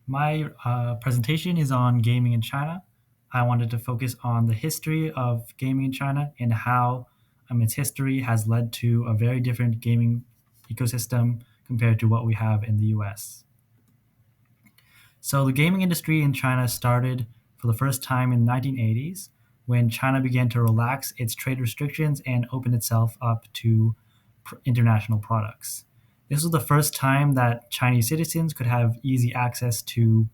My presentation is on gaming in China. I wanted to focus on the history of gaming in China and how its history has led to a very different gaming ecosystem compared to what we have in the US. So, the gaming industry in China started for the first time in the 1980s when China began to relax its trade restrictions and open itself up to international products. This was the first time that Chinese citizens could have easy access to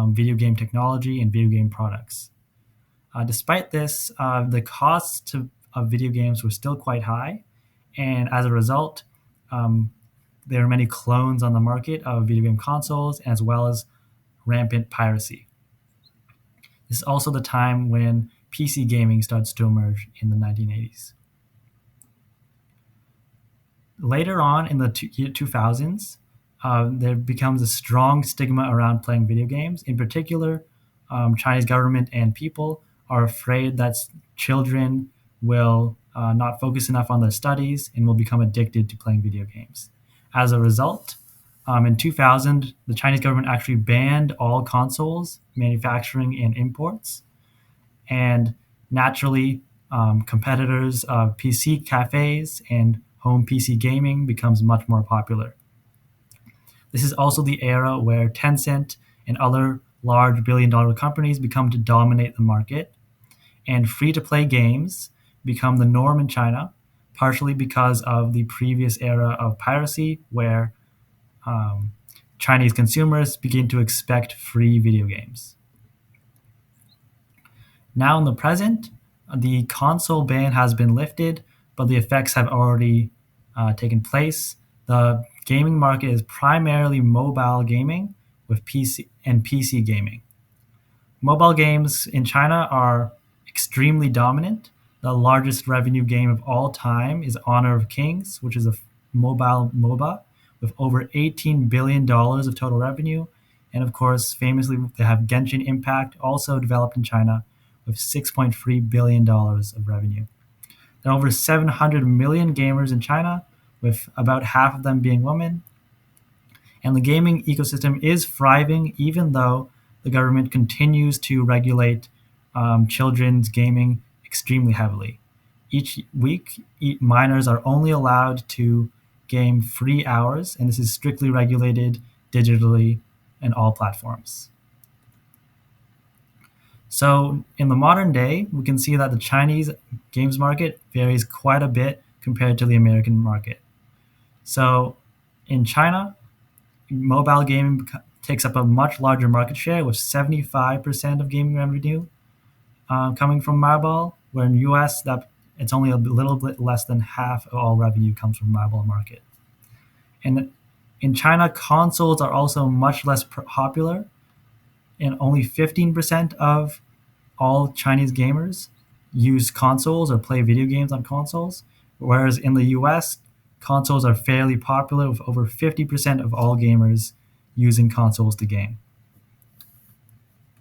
video game technology and video game products. Despite this, the of video games were still quite high, and as a result, um, there are many clones on the market of video game consoles as well as rampant piracy. This is also the time when PC gaming starts to emerge in the 1980s. Later on in the 2000s, there becomes a strong stigma around playing video games. In particular, Chinese government and people are afraid that children will not focus enough on their studies and will become addicted to playing video games. As a result, in 2000, the Chinese government actually banned all consoles manufacturing and imports. And naturally, competitors of PC cafes and home PC gaming becomes much more popular. This is also the era where Tencent and other large billion-dollar companies become to dominate the market, and free-to-play games become the norm in China, partially because of the previous era of piracy, where um, Chinese consumers begin to expect free video games. Now, in the present, the console ban has been lifted, but the effects have already taken place. The gaming market is primarily mobile gaming with PC gaming. Mobile games in China are extremely dominant. The largest revenue game of all time is Honor of Kings, which is a mobile MOBA with over $18 billion of total revenue. And of course, famously, they have Genshin Impact, also developed in China, with $6.3 billion of revenue. There are over 700 million gamers in China, with about half of them being women. And the gaming ecosystem is thriving, even though the government continues to regulate children's gaming extremely heavily. Each week, minors are only allowed to game 3 hours, and this is strictly regulated digitally in all platforms. So, in the modern day, we can see that the Chinese games market varies quite a bit compared to the American market. So, in China, mobile gaming takes up a much larger market share with 75% of gaming revenue coming from mobile, where in the US that it's only a little bit less than half of all revenue comes from mobile market. And in China, consoles are also much less popular, and only 15% of all Chinese gamers use consoles or play video games on consoles, whereas in the US, consoles are fairly popular with over 50% of all gamers using consoles to game.